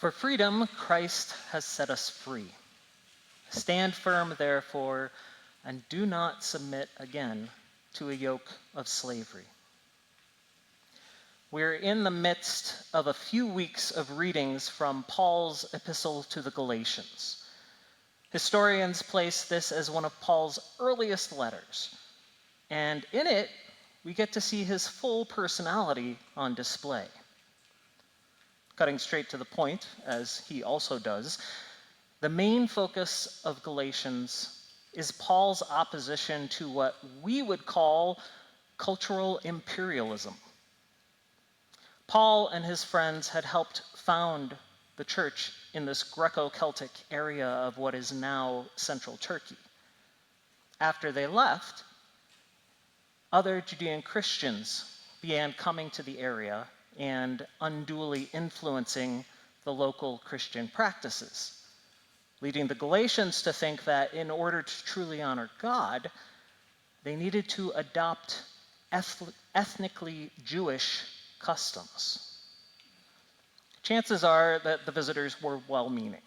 For freedom, Christ has set us free. Stand firm, therefore, and do not submit again to a yoke of slavery. We're in the midst of a few weeks of readings from Paul's epistle to the Galatians. Historians place this as one of Paul's earliest letters, and in it, we get to see his full personality on display. Cutting straight to the point, as he also does, the main focus of Galatians is Paul's opposition to what we would call cultural imperialism. Paul and his friends had helped found the church in this Greco-Celtic area of what is now central Turkey. After they left, other Judean Christians began coming to the area and unduly influencing the local Christian practices, leading the Galatians to think that in order to truly honor God, they needed to adopt ethnically Jewish customs. Chances are that the visitors were well-meaning.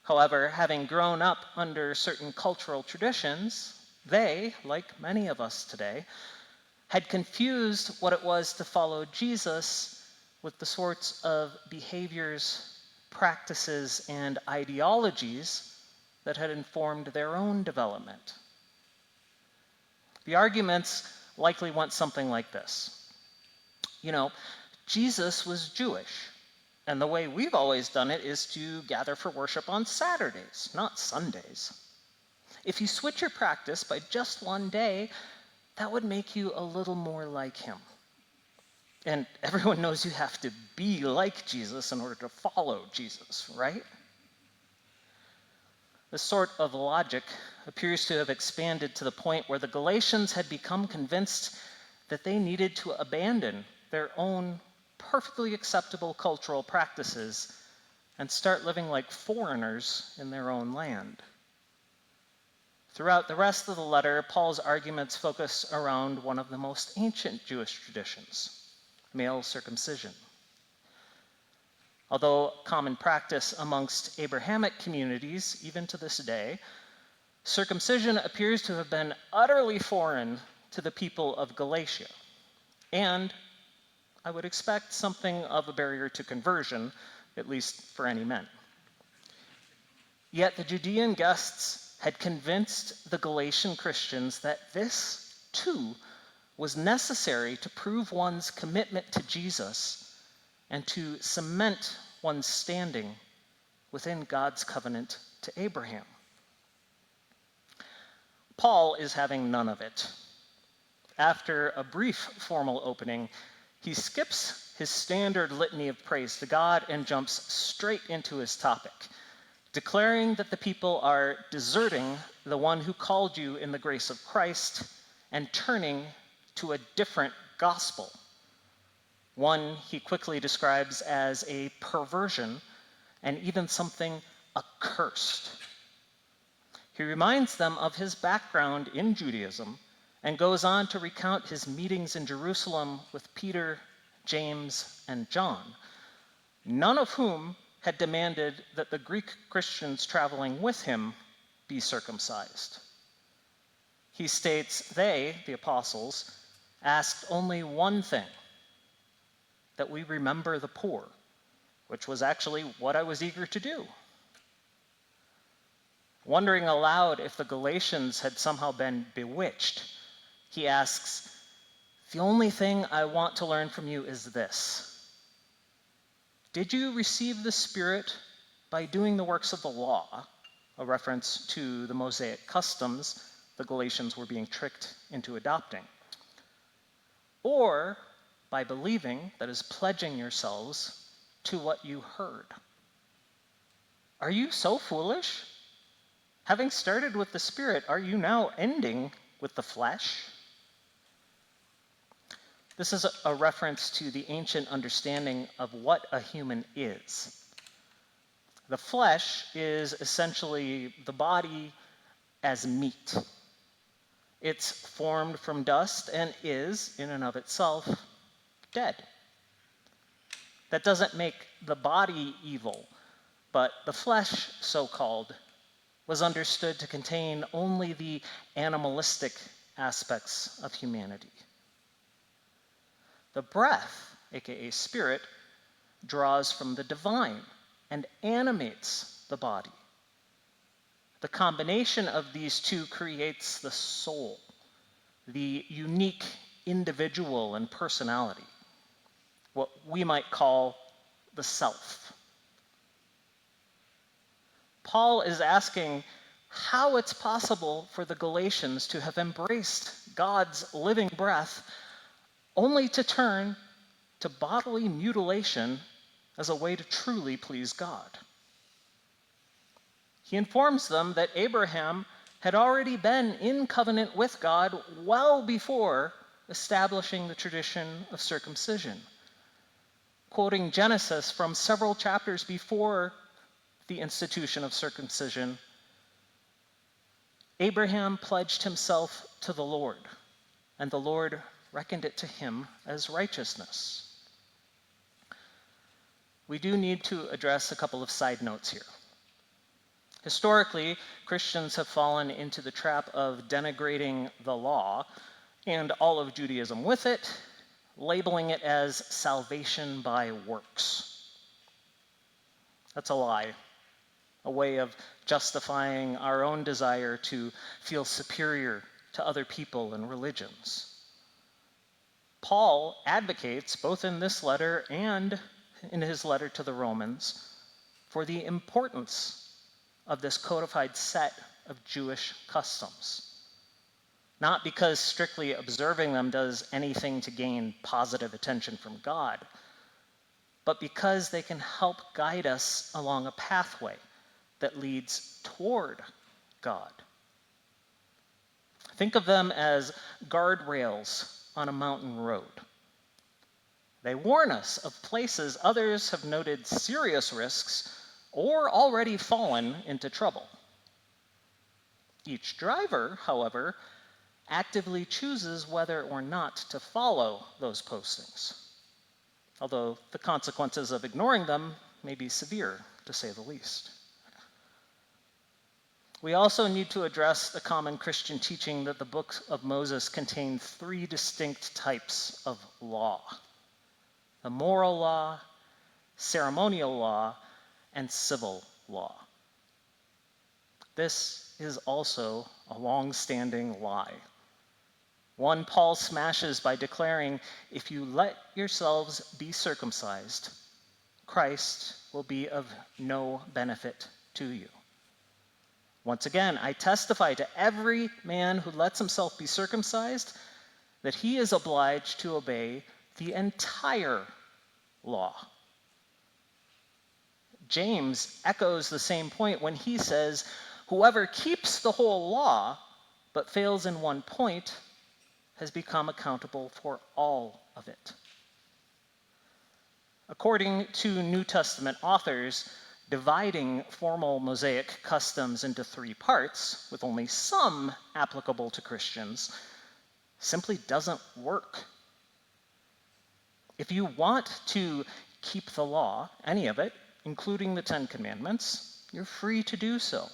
However, having grown up under certain cultural traditions, they, like many of us today, had confused what it was to follow Jesus with the sorts of behaviors, practices, and ideologies that had informed their own development. The arguments likely went something like this. Jesus was Jewish, and the way we've always done it is to gather for worship on Saturdays, not Sundays. If you switch your practice by just one day, that would make you a little more like him. And everyone knows you have to be like Jesus in order to follow Jesus, right? This sort of logic appears to have expanded to the point where the Galatians had become convinced that they needed to abandon their own perfectly acceptable cultural practices and start living like foreigners in their own land. Throughout the rest of the letter, Paul's arguments focus around one of the most ancient Jewish traditions, male circumcision. Although common practice amongst Abrahamic communities, even to this day, circumcision appears to have been utterly foreign to the people of Galatia, and I would expect something of a barrier to conversion, at least for any men. Yet the Judean guests had convinced the Galatian Christians that this, too, was necessary to prove one's commitment to Jesus and to cement one's standing within God's covenant to Abraham. Paul is having none of it. After a brief formal opening, he skips his standard litany of praise to God and jumps straight into his topic, declaring that the people are deserting the one who called you in the grace of Christ and turning to a different gospel, one he quickly describes as a perversion and even something accursed. He reminds them of his background in Judaism and goes on to recount his meetings in Jerusalem with Peter, James, and John, none of whom had demanded that the Greek Christians traveling with him be circumcised. He states they, the apostles, asked only one thing, that we remember the poor, which was actually what I was eager to do. Wondering aloud if the Galatians had somehow been bewitched, he asks, "The only thing I want to learn from you is this. Did you receive the Spirit by doing the works of the law?" A reference to the Mosaic customs the Galatians were being tricked into adopting. "Or by believing, that is, pledging yourselves to what you heard? Are you so foolish? Having started with the Spirit, are you now ending with the flesh?" This is a reference to the ancient understanding of what a human is. The flesh is essentially the body as meat. It's formed from dust and is, in and of itself, dead. That doesn't make the body evil, but the flesh, so-called, was understood to contain only the animalistic aspects of humanity. The breath, aka spirit, draws from the divine and animates the body. The combination of these two creates the soul, the unique individual and personality, what we might call the self. Paul is asking how it's possible for the Galatians to have embraced God's living breath only to turn to bodily mutilation as a way to truly please God. He informs them that Abraham had already been in covenant with God well before establishing the tradition of circumcision. Quoting Genesis from several chapters before the institution of circumcision, Abraham pledged himself to the Lord, and the Lord reckoned it to him as righteousness. We do need to address a couple of side notes here. Historically, Christians have fallen into the trap of denigrating the law and all of Judaism with it, labeling it as salvation by works. That's a lie, a way of justifying our own desire to feel superior to other people and religions. Paul advocates, both in this letter and in his letter to the Romans, for the importance of this codified set of Jewish customs. Not because strictly observing them does anything to gain positive attention from God, but because they can help guide us along a pathway that leads toward God. Think of them as guardrails on a mountain road. They warn us of places others have noted serious risks or already fallen into trouble. Each driver, however, actively chooses whether or not to follow those postings, although the consequences of ignoring them may be severe, to say the least. We also need to address the common Christian teaching that the book of Moses contained three distinct types of law: the moral law, ceremonial law, and civil law. This is also a long-standing lie. One Paul smashes by declaring, if you let yourselves be circumcised, Christ will be of no benefit to you. Once again, I testify to every man who lets himself be circumcised that he is obliged to obey the entire law. James echoes the same point when he says, whoever keeps the whole law but fails in one point has become accountable for all of it. According to New Testament authors, dividing formal Mosaic customs into three parts, with only some applicable to Christians, simply doesn't work. If you want to keep the law, any of it, including the Ten Commandments, you're free to do so.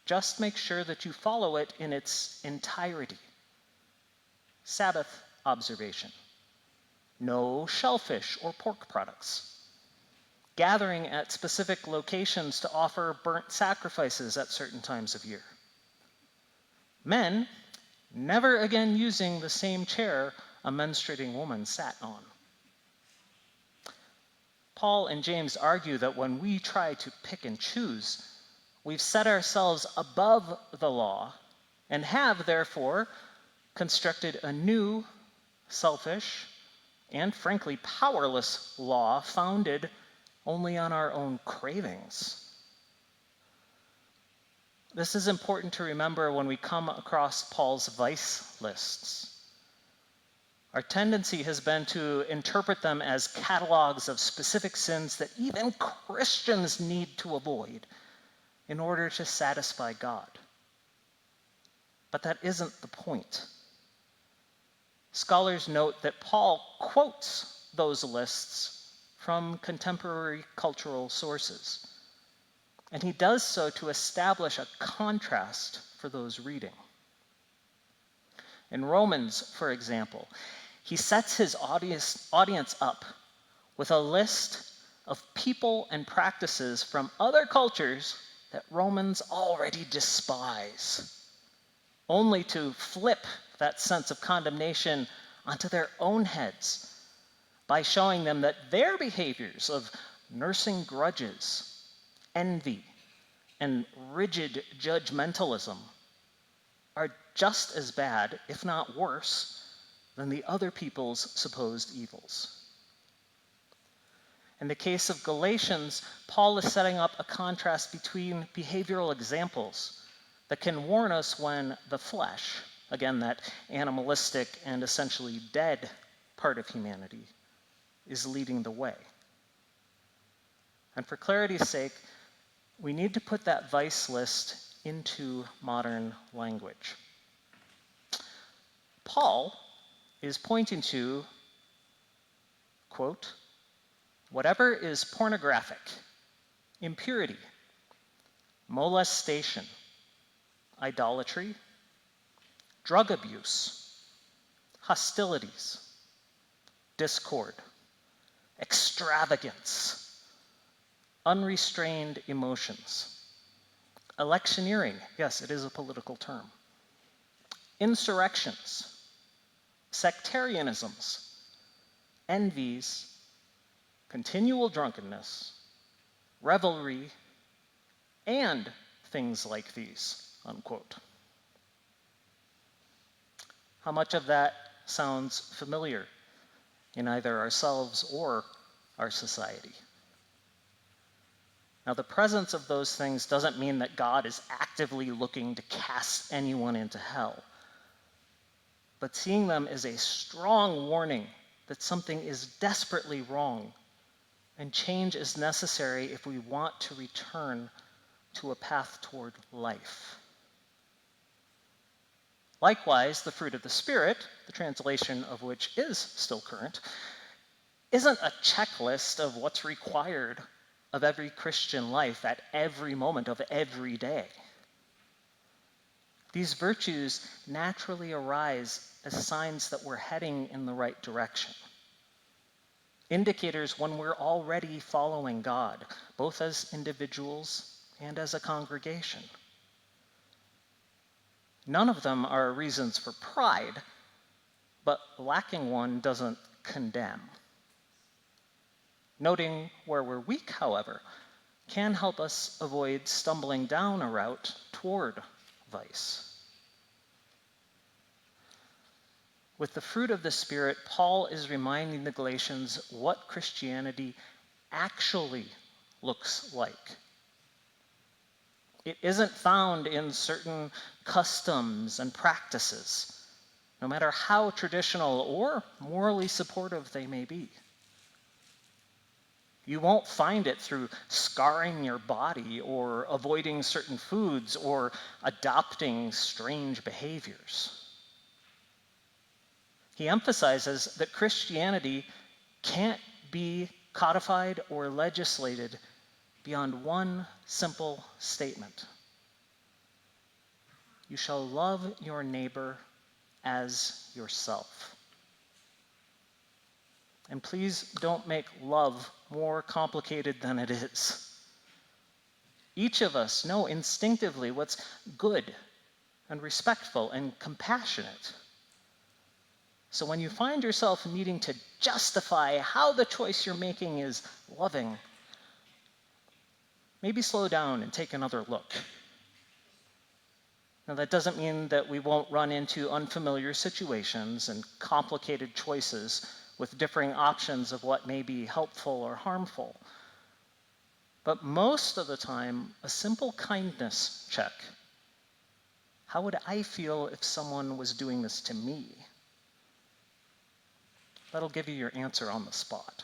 Just make sure that you follow it in its entirety. Sabbath observation. No shellfish or pork products. Gathering at specific locations to offer burnt sacrifices at certain times of year. Men, never again using the same chair a menstruating woman sat on. Paul and James argue that when we try to pick and choose, we've set ourselves above the law and have, therefore, constructed a new, selfish, and frankly powerless law founded only on our own cravings. This is important to remember when we come across Paul's vice lists. Our tendency has been to interpret them as catalogs of specific sins that even Christians need to avoid in order to satisfy God. But that isn't the point. Scholars note that Paul quotes those lists from contemporary cultural sources. And he does so to establish a contrast for those reading. In Romans, for example, he sets his audience up with a list of people and practices from other cultures that Romans already despise, only to flip that sense of condemnation onto their own heads by showing them that their behaviors of nursing grudges, envy, and rigid judgmentalism are just as bad, if not worse, than the other people's supposed evils. In the case of Galatians, Paul is setting up a contrast between behavioral examples that can warn us when the flesh, again, that animalistic and essentially dead part of humanity, is leading the way. And for clarity's sake, we need to put that vice list into modern language. Paul is pointing to, quote, whatever is pornographic, impurity, molestation, idolatry, drug abuse, hostilities, discord, extravagance, unrestrained emotions, electioneering, yes, it is a political term, insurrections, sectarianisms, envies, continual drunkenness, revelry, and things like these, unquote. How much of that sounds familiar in either ourselves or our society? Now, the presence of those things doesn't mean that God is actively looking to cast anyone into hell, but seeing them is a strong warning that something is desperately wrong and change is necessary if we want to return to a path toward life. Likewise, the fruit of the Spirit, the translation of which is still current, isn't a checklist of what's required of every Christian life at every moment of every day. These virtues naturally arise as signs that we're heading in the right direction. Indicators when we're already following God, both as individuals and as a congregation. None of them are reasons for pride, but lacking one doesn't condemn. Noting where we're weak, however, can help us avoid stumbling down a route toward vice. With the fruit of the Spirit, Paul is reminding the Galatians what Christianity actually looks like. It isn't found in certain customs and practices, no matter how traditional or morally supportive they may be. You won't find it through scarring your body or avoiding certain foods or adopting strange behaviors. He emphasizes that Christianity can't be codified or legislated beyond one simple statement. You shall love your neighbor as yourself. And please don't make love more complicated than it is. Each of us know instinctively what's good and respectful and compassionate. So when you find yourself needing to justify how the choice you're making is loving, maybe slow down and take another look. Now, that doesn't mean that we won't run into unfamiliar situations and complicated choices with differing options of what may be helpful or harmful. But most of the time, a simple kindness check. How would I feel if someone was doing this to me? That'll give you your answer on the spot.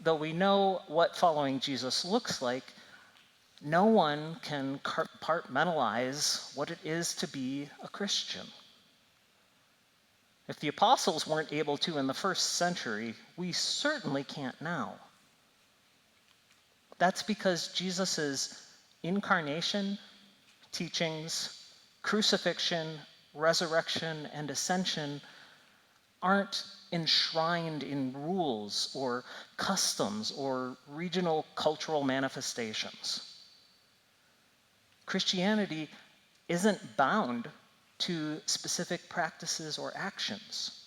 Though we know what following Jesus looks like, no one can compartmentalize what it is to be a Christian. If the apostles weren't able to in the first century, we certainly can't now. That's because Jesus' incarnation, teachings, crucifixion, resurrection, and ascension aren't enshrined in rules or customs or regional cultural manifestations. Christianity isn't bound to specific practices or actions.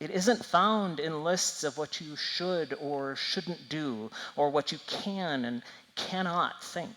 It isn't found in lists of what you should or shouldn't do, or what you can and cannot think.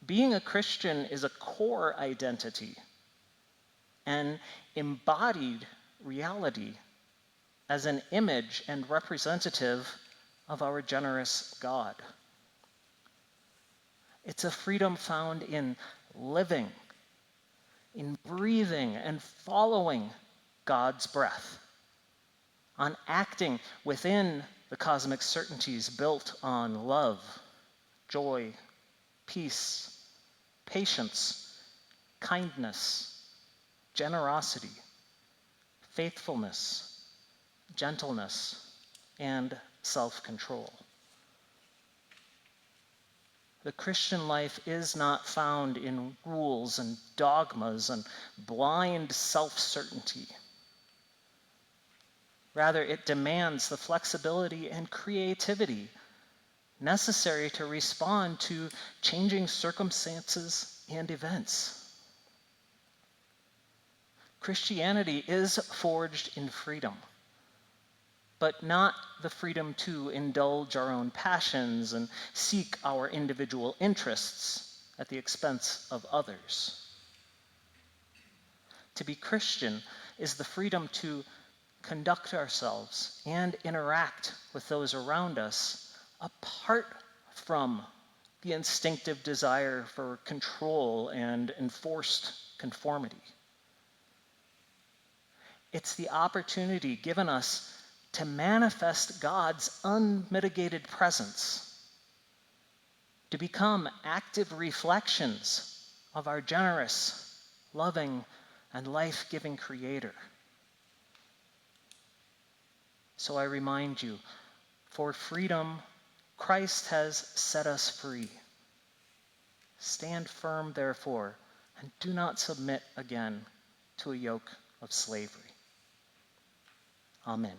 Being a Christian is a core identity, an embodied reality as an image and representative of our generous God. It's a freedom found in living, in breathing and following God's breath, on acting within the cosmic certainties built on love, joy, peace, patience, kindness, generosity, faithfulness, gentleness, and self-control. The Christian life is not found in rules and dogmas and blind self-certainty. Rather, it demands the flexibility and creativity necessary to respond to changing circumstances and events. Christianity is forged in freedom, but not the freedom to indulge our own passions and seek our individual interests at the expense of others. To be Christian is the freedom to conduct ourselves and interact with those around us apart from the instinctive desire for control and enforced conformity. It's the opportunity given us to manifest God's unmitigated presence, to become active reflections of our generous, loving, and life-giving Creator. So I remind you, for freedom, Christ has set us free. Stand firm, therefore, and do not submit again to a yoke of slavery. Amen.